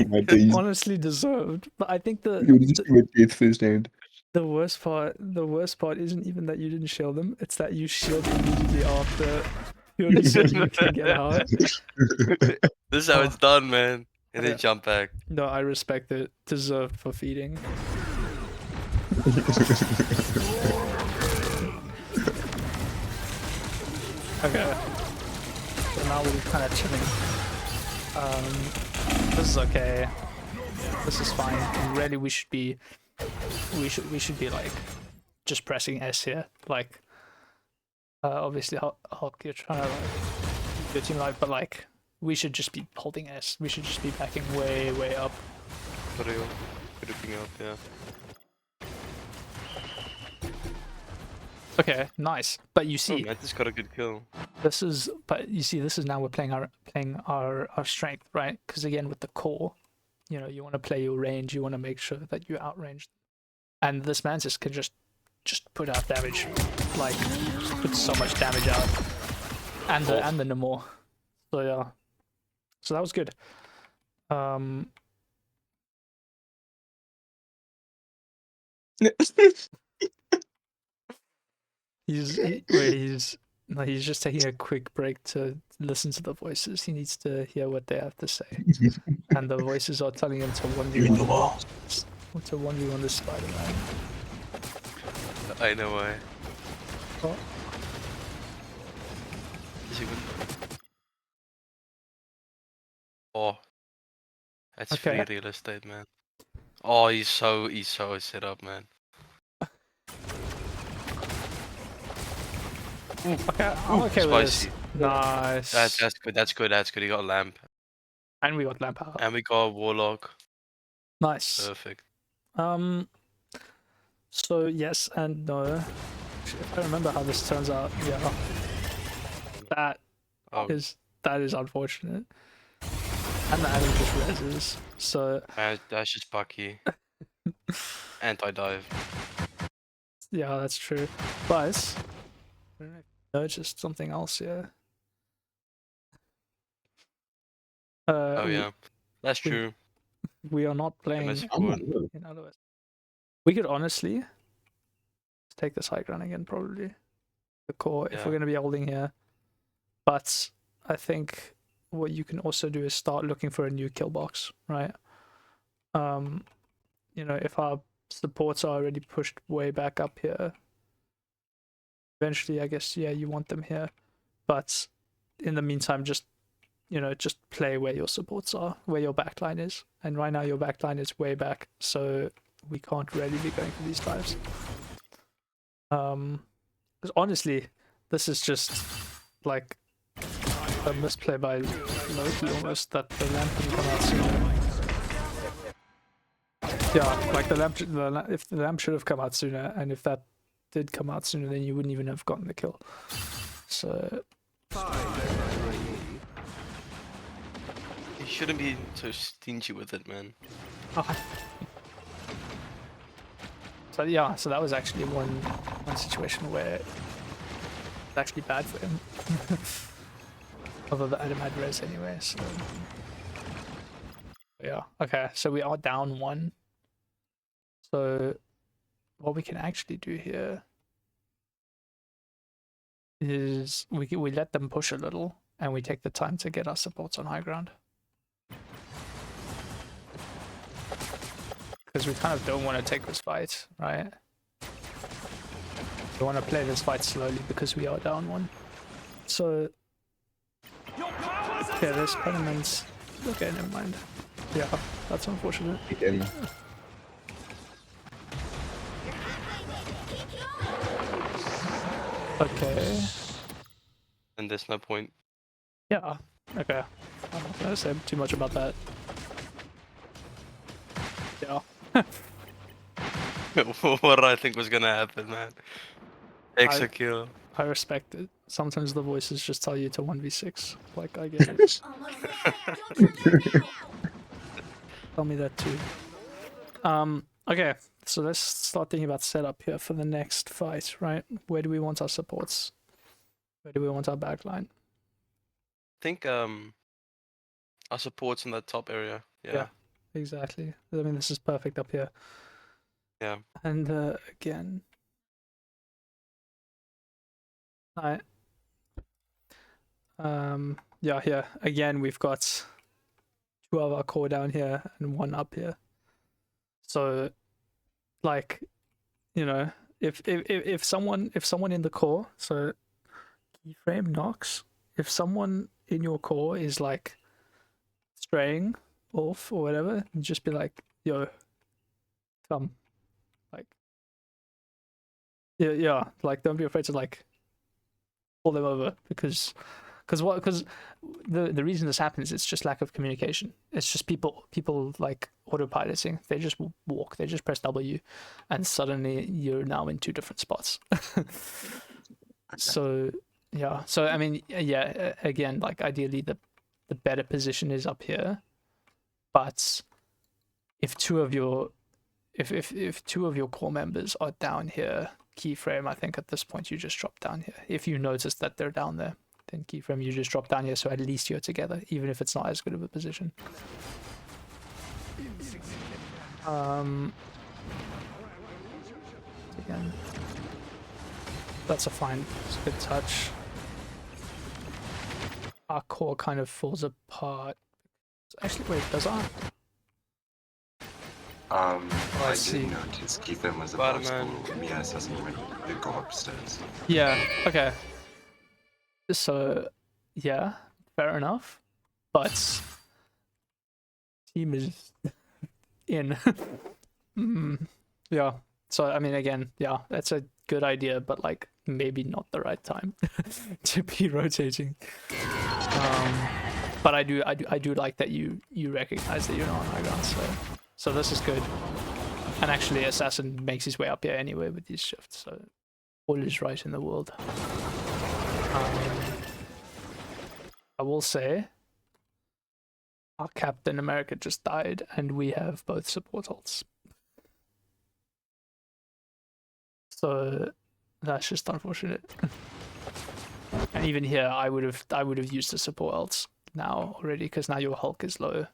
My days. Honestly deserved, but I think You just my faith first hand. the worst part isn't even that you didn't shield them, it's that you shield immediately after purely so you can get out. This is how it's done, man. And then Yeah. jump back. No, I respect it. Deserved for feeding. Okay. So now we're kind of chilling. This is okay. This is fine. And really, we should be like just pressing S here. Like, obviously, Hulk, you're trying to like keep your team alive, but like, we should just be holding S. We should just be backing way up. For real. Creeping up, yeah. Okay, nice. But you Oh, see, Mantis got a good kill. this is now we're playing our strength, right? Because again, with the core, you want to play your range. You want to make sure that you outrange, and this Mantis can just put out damage, like put so much damage out, and the Namor. So yeah, so that was good. He's just taking a quick break to listen to the voices. He needs to hear what they have to say, and the voices are telling him to 1v1 this Spider-Man. I know why. Oh. Is he good? Oh. That's Okay. free real estate, man. Oh, he's so set up, man. Okay, I'm okay with this. Spicy. Nice. That's good. That's good. He got lamp. And we got lamp out. And we got warlock. Nice. Perfect. So yes and no. If I remember how this turns out, yeah. That is unfortunate. And the enemy just reses. So That's just Bucky. Anti-dive. yeah, that's true. But I don't know if you noticed something else here. Oh yeah, that's true. We are not playing MS in Squad. otherwise. We could honestly take this high ground again, probably. The core, if Yeah. we're going to be holding here. But I think what you can also do is start looking for a new kill box, right? you know, if our supports are already pushed way back up here, eventually, I guess, yeah, you want them here. But in the meantime, just, you know, just play where your supports are, where your backline is. And right now your backline is way back, so we can't really be going for these dives. Because honestly, this is just like a misplay by Loki almost, that the lamp didn't come out sooner. Yeah, like if the lamp should have come out sooner, and if that did come out sooner, then you wouldn't even have gotten the kill. So You shouldn't be so stingy with it, man. so yeah, so that was actually one situation where it's actually bad for him. Although the item had res anyway, so yeah. Okay, so we are down 1. So what we can actually do here is we let them push a little, and we take the time to get our supports on high ground. Because we kind of don't want to take this fight, right? We want to play this fight slowly because we are down 1. So okay, there's Penimans. Okay, never mind. Yeah, that's unfortunate. Again. Okay. And there's no point. Yeah. Okay. I'm not gonna say too much about that. Yeah. What did I think was gonna happen, man? Extra kill. I respect it. Sometimes the voices just tell you to 1v6. Like, I get it. Tell me that too. Okay, so let's start thinking about setup here for the next fight, right? Where do we want our supports? Where do we want our backline? I think our support's in that top area. Yeah. Exactly. I mean, this is perfect up here. Yeah. And again, yeah, here again we've got 2 of our core down here and 1 up here. So, like, you know, if someone in the core, so keyframe knocks, if someone in your core is like straying off or whatever, you just be like, yo, come, like, yeah, like, don't be afraid to like pull them over, because the reason this happens, it's just lack of communication. It's just people like autopiloting. They just walk, they just press W, and suddenly you're now in 2 different spots. So yeah, so I mean, yeah, again, like, ideally the better position is up here, but if 2 of your if 2 of your core members are down here, keyframe, I think at this point you just drop down here. If you notice that they're down there, then keyframe, you just drop down here, so at least you're together, even if it's not as good of a position. Again, that's a fine, it's a good touch. Our core kind of falls apart. Actually, wait, does our... I see. did notice Keithan was Bottom above man. school. Mias hasn't even to go upstairs. Yeah, okay. So, yeah, fair enough. But team is in. Yeah. So, I mean, again, yeah, that's a good idea, but like maybe not the right time to be rotating. But I do like that you recognize that you're not on high ground, so this is good. And actually, Assassin makes his way up here anyway with these shifts, so all is right in the world. I will say, our Captain America just died, and we have both support ults. So that's just unfortunate. And even here, I would have used the support ults now already, because now your Hulk is low.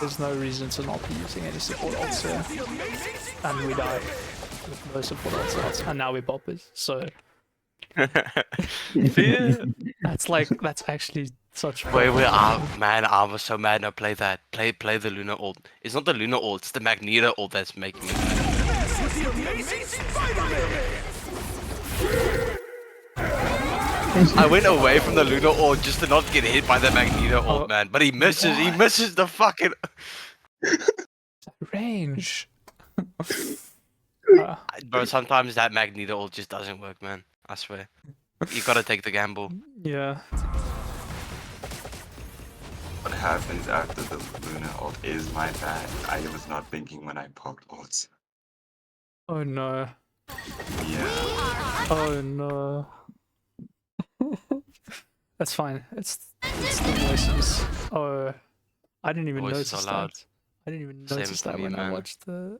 There's no reason to not be using any support ults here. And we die with no support ults, and now we're poppers. So Fear. that's actually Such Wait, perfect. man, I was so mad. No, play that. Play the Luna ult. It's not the Luna ult. It's the Magneto ult that's making me mad. I went away from the Luna ult just to not get hit by the Magneto ult, Oh, man. But he misses. He what? misses the fucking. Range. Bro, sometimes that Magneto ult just doesn't work, man. I swear. You gotta take the gamble. Yeah. What happens after the Luna ult is my bad. I was not thinking when I poked ults. Oh no. Yeah. Oh no. That's fine. It's the voices. Oh, I didn't even Voices notice are loud. that. I didn't even Same notice for that me, when I man. watched the.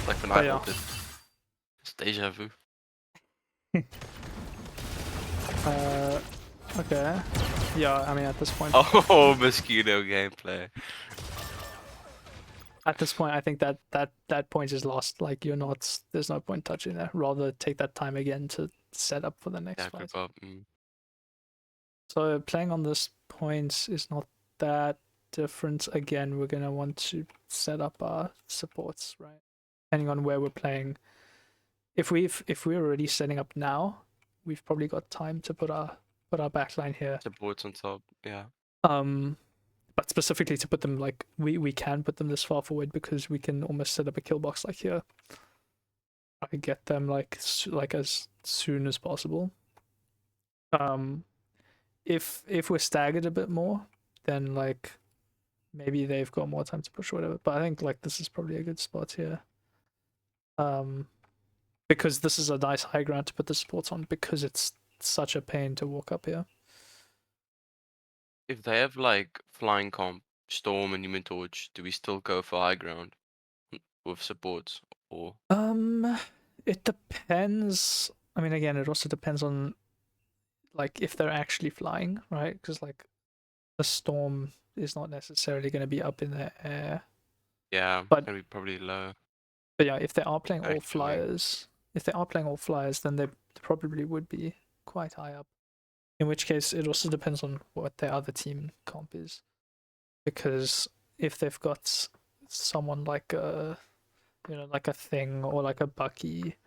Like when Oh, I yeah. ulted. It's deja vu. Okay. Yeah, I mean at this point. Oh, mosquito gameplay. At this point, I think that point is lost. Like you're not. There's no point touching that. Rather take that time again to set up for the next Yeah, fight. group up. So playing on this point is not that different. Again, we're gonna want to set up our supports, right? Depending on where we're playing. If we're already setting up now, we've probably got time to put our backline here. Supports on top. Yeah. But specifically to put them like we can put them this far forward because we can almost set up a kill box like here. I get them like as soon as possible. If we're staggered a bit more, then like maybe they've got more time to push or whatever. But I think like this is probably a good spot here. Because this is a nice high ground to put the supports on because it's such a pain to walk up here. If they have like flying comp, storm, and human torch, do we still go for high ground with supports or? It depends. I mean, again, it also depends on like if they're actually flying, right? Because like the storm is not necessarily going to be up in the air. Yeah, But- gonna be probably low. But yeah, if they are playing all Actually. flyers, then they probably would be quite high up. In which case, it also depends on what their other team comp is, because if they've got someone like a, like a Thing or like a Bucky,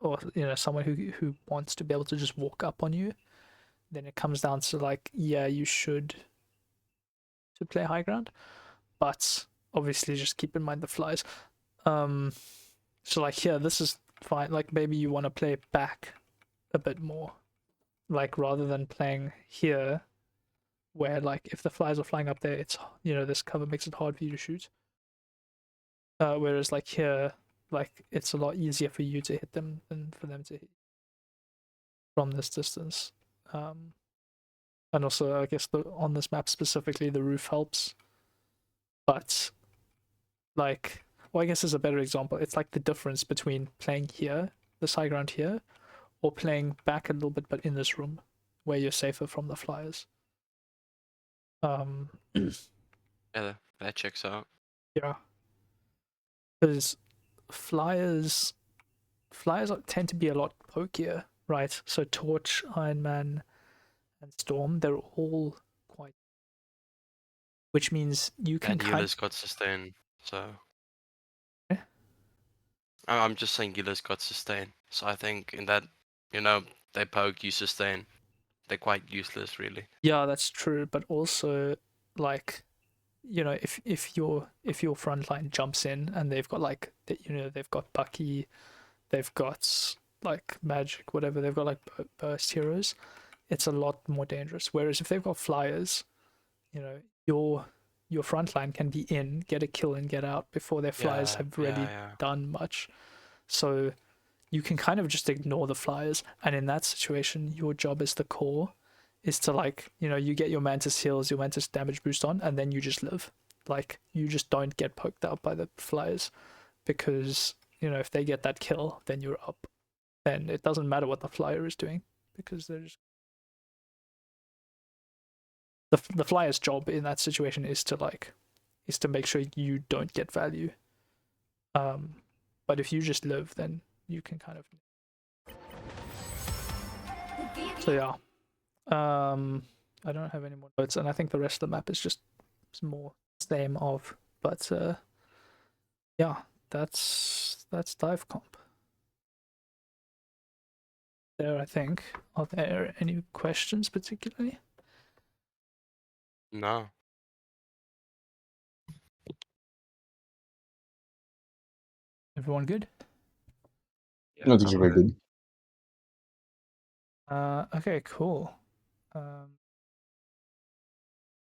or someone who wants to be able to just walk up on you, then it comes down to like, yeah, you should to play high ground, but obviously just keep in mind the flies. So like here, this is fine. Like maybe you want to play back a bit more, like rather than playing here, where like if the flies are flying up there, it's this cover makes it hard for you to shoot. Whereas like here, like it's a lot easier for you to hit them than for them to hit from this distance. And also I guess on this map specifically, the roof helps. But like, well, I guess is a better example. It's like the difference between playing here, this high ground here, or playing back a little bit, but in this room, where you're safer from the flyers. Yeah, that checks out. Yeah. Because flyers tend to be a lot pokier, right? So Torch, Iron Man, and Storm, they're all quite. Which means you can And healer's got sustain, so. Eh? I'm just saying healer's got sustain. So I think in that, they poke, you sustain. They're quite useless, really. Yeah, that's true, but also like, if your frontline jumps in and they've got like they've got Bucky, they've got like Magic, whatever, they've got like burst heroes, it's a lot more dangerous. Whereas if they've got flyers, your frontline can be in, get a kill and get out before their flyers have really done much. So you can kind of just ignore the flyers, and in that situation, your job as the core is to like, you get your Mantis heals, your Mantis damage boost on, and then you just live. Like, you just don't get poked out by the flyers, because, if they get that kill, then you're up. Then it doesn't matter what the flyer is doing, because they're just... The flyer's job in that situation is to make sure you don't get value. But if you just live, then you can kind of... So yeah. I don't have any more notes, and I think the rest of the map is just more same of. But yeah, that's dive comp. There, I think. Are there any questions particularly? No. Everyone good? No, these are very good. Okay, cool.